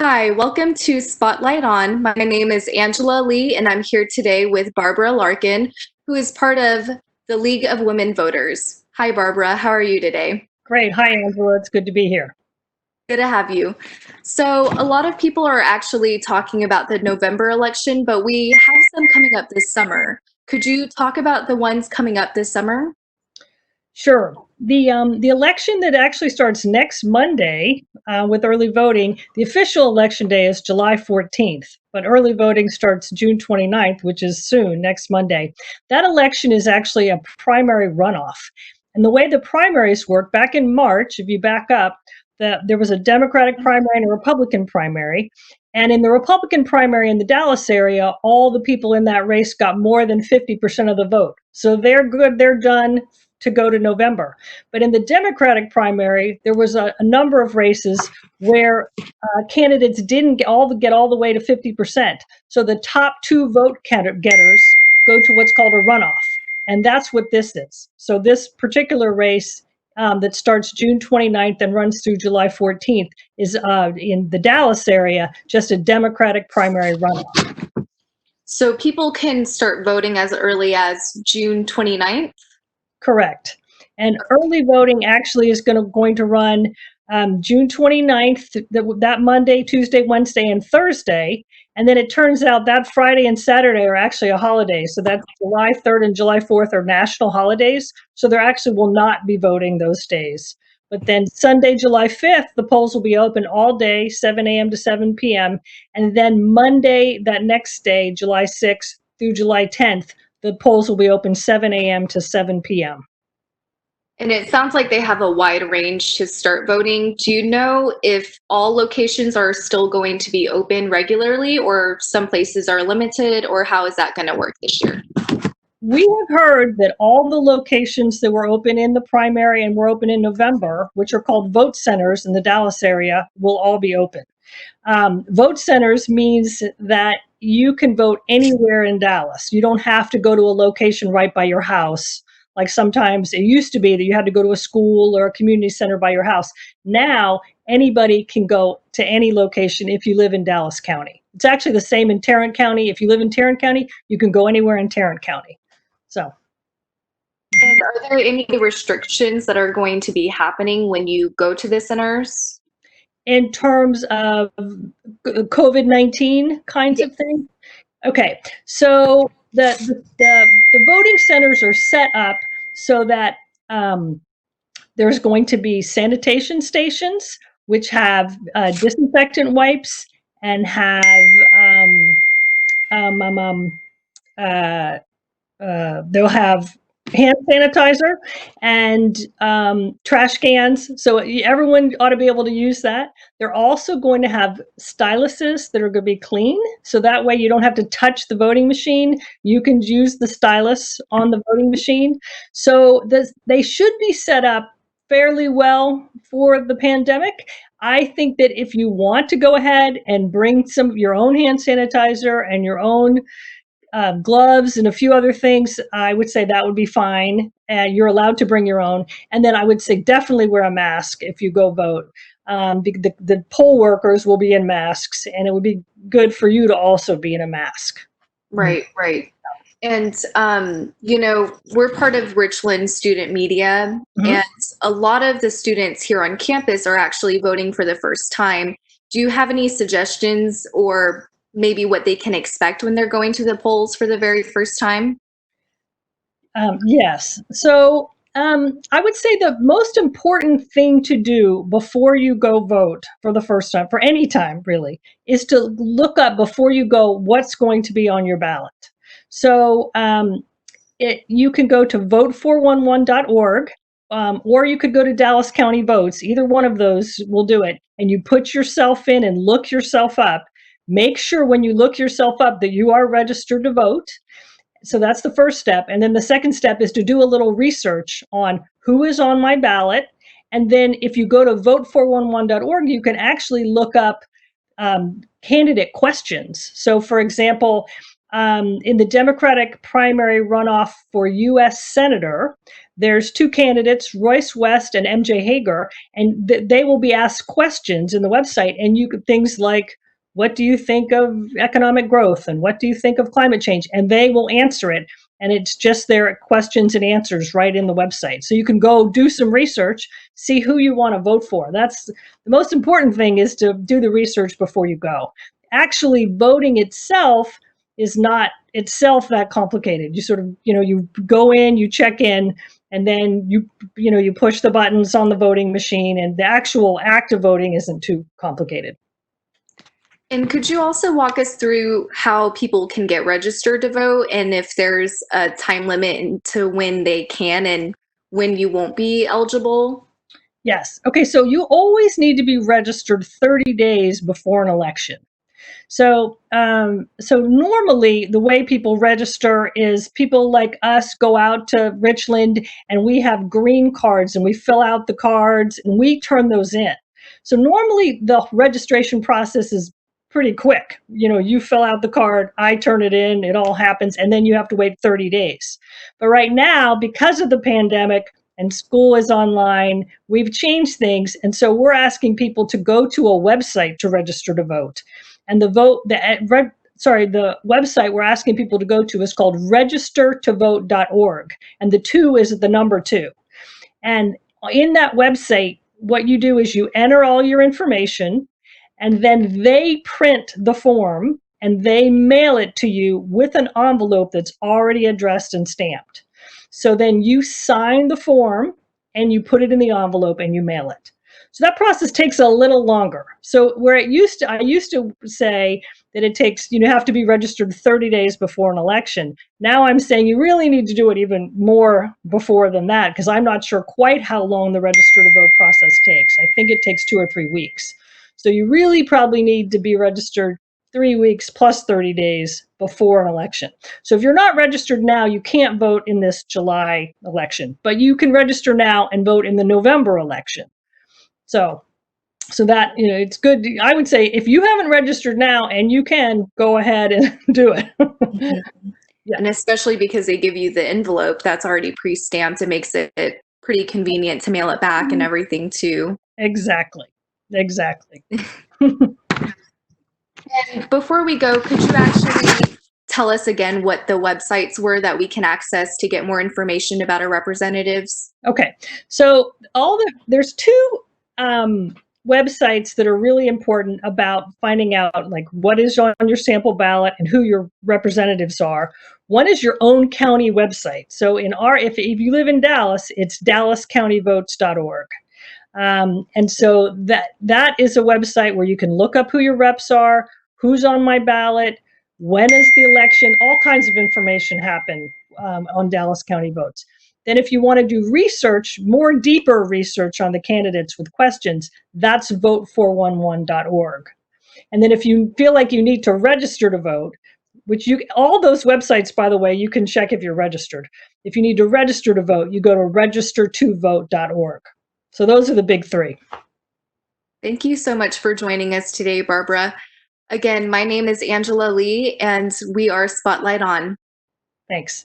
Hi, welcome to Spotlight On. My name is Angela Lee, and I'm here today with Barbara Larkin, who is part of the League of Women Voters. Hi, Barbara. How are you today? Great. Hi, Angela. It's good to be here. Good to have you. So, a lot of people are actually talking about the November election, but we have some coming up this summer. Could you talk about the ones coming up this summer? Sure. The election that actually starts next Monday with early voting, the official election day is July 14th, but early voting starts June 29th, which is soon, next Monday. That election is actually a primary runoff. And the way the primaries work, back in March, if you back up, there was a Democratic primary and a Republican primary. And in the Republican primary in the Dallas area, all the people in that race got more than 50% of the vote. So they're good, they're done to go to November. But in the Democratic primary, there was a number of races where candidates didn't get all the way to 50%. So the top two vote getters go to what's called a runoff. And that's what this is. So this particular race that starts June 29th and runs through July 14th is in the Dallas area, just a Democratic primary runoff. So, people can start voting as early as June 29th? Correct. And early voting actually is going to run June 29th, that Monday, Tuesday, Wednesday, and Thursday. And then it turns out that Friday and Saturday are actually a holiday. So that's July 3rd and July 4th are national holidays. So there actually will not be voting those days. But then Sunday, July 5th, the polls will be open all day, 7 a.m. to 7 p.m. And then Monday, that next day, July 6th through July 10th, the polls will be open 7 a.m. to 7 p.m. And it sounds like they have a wide range to start voting. Do you know if all locations are still going to be open regularly, or some places are limited, or how is that going to work this year? We have heard that all the locations that were open in the primary and were open in November, which are called vote centers in the Dallas area, will all be open. Vote centers means that you can vote anywhere in Dallas. You don't have to go to a location right by your house. Like sometimes it used to be that you had to go to a school or a community center by your house. Now anybody can go to any location if you live in Dallas County. It's actually the same in Tarrant County. If you live in Tarrant County, you can go anywhere in Tarrant County. So. And are there any restrictions that are going to be happening when you go to the centers? In terms of COVID-19 kinds of things? Okay, so the voting centers are set up so that there's going to be sanitation stations, which have disinfectant wipes and have um, um, um, uh, they'll have hand sanitizer and trash cans. So everyone ought to be able to use that. They're also going to have styluses that are going to be clean. So that way you don't have to touch the voting machine. You can use the stylus on the voting machine. So they should be set up fairly well for the pandemic. I think that if you want to go ahead and bring some of your own hand sanitizer and your own gloves and a few other things, I would say that would be fine. You're allowed to bring your own. And then I would say definitely wear a mask if you go vote. The poll workers will be in masks, and it would be good for you to also be in a mask. Right, right. And, we're part of Richland Student Media, and a lot of the students here on campus are actually voting for the first time. Do you have any suggestions or maybe what they can expect when they're going to the polls for the very first time? Yes. So I would say the most important thing to do before you go vote for the first time, for any time really, is to look up before you go what's going to be on your ballot. So you can go to vote411.org, or you could go to Dallas County Votes. Either one of those will do it. And you put yourself in and look yourself up. Make sure when you look yourself up that you are registered to vote. So that's the first step. And then the second step is to do a little research on who is on my ballot. And then if you go to vote411.org, you can actually look up candidate questions. So for example, in the Democratic primary runoff for U.S. Senator, there's two candidates, Royce West and M.J. Hager, and they will be asked questions in the website, and you could things like, what do you think of economic growth, and what do you think of climate change, and they will answer it. And it's just their questions and answers right in the website. So you can go do some research, see who you want to vote for. That's the most important thing, is to do the research before you go. Actually, voting itself is not itself that complicated. You sort of, you go in, you check in, and then you push the buttons on the voting machine, and the actual act of voting isn't too complicated. And could you also walk us through how people can get registered to vote, and if there's a time limit to when they can and when you won't be eligible? Yes. Okay, so you always need to be registered 30 days before an election. So normally the way people register is people like us go out to Richland, and we have green cards, and we fill out the cards and we turn those in. So normally the registration process is pretty quick. You fill out the card, I turn it in, it all happens, and then you have to wait 30 days. But right now, because of the pandemic and school is online, we've changed things. And so we're asking people to go to a website to register to vote. And the website we're asking people to go to is called registertovote.org. And the 2 is the number 2. And in that website, what you do is you enter all your information, and then they print the form and they mail it to you with an envelope that's already addressed and stamped. So then you sign the form and you put it in the envelope and you mail it. So that process takes a little longer. So where I used to say that it takes, you have to be registered 30 days before an election. Now I'm saying you really need to do it even more before than that, because I'm not sure quite how long the register to vote process takes. I think it takes 2 or 3 weeks. So you really probably need to be registered 3 weeks plus 30 days before an election. So if you're not registered now, you can't vote in this July election, but you can register now and vote in the November election. So that, it's good. I would say if you haven't registered now and you can, go ahead and do it. Yeah. And especially because they give you the envelope that's already pre-stamped, it makes it pretty convenient to mail it back and everything too. Exactly. And before we go, could you actually tell us again what the websites were that we can access to get more information about our representatives? Okay, so there's 2 websites that are really important about finding out like what is on your sample ballot and who your representatives are. One is your own county website. So if you live in Dallas, it's dallascountyvotes.org. And so that is a website where you can look up who your reps are, who's on my ballot, when is the election, all kinds of information happen on Dallas County Votes. Then if you want to do research, more deeper research on the candidates with questions, that's vote411.org. And then if you feel like you need to register to vote, all those websites, by the way, you can check if you're registered. If you need to register to vote, you go to registertovote.org. So those are the big 3. Thank you so much for joining us today, Barbara. Again, my name is Angela Lee, and we are Spotlight On. Thanks.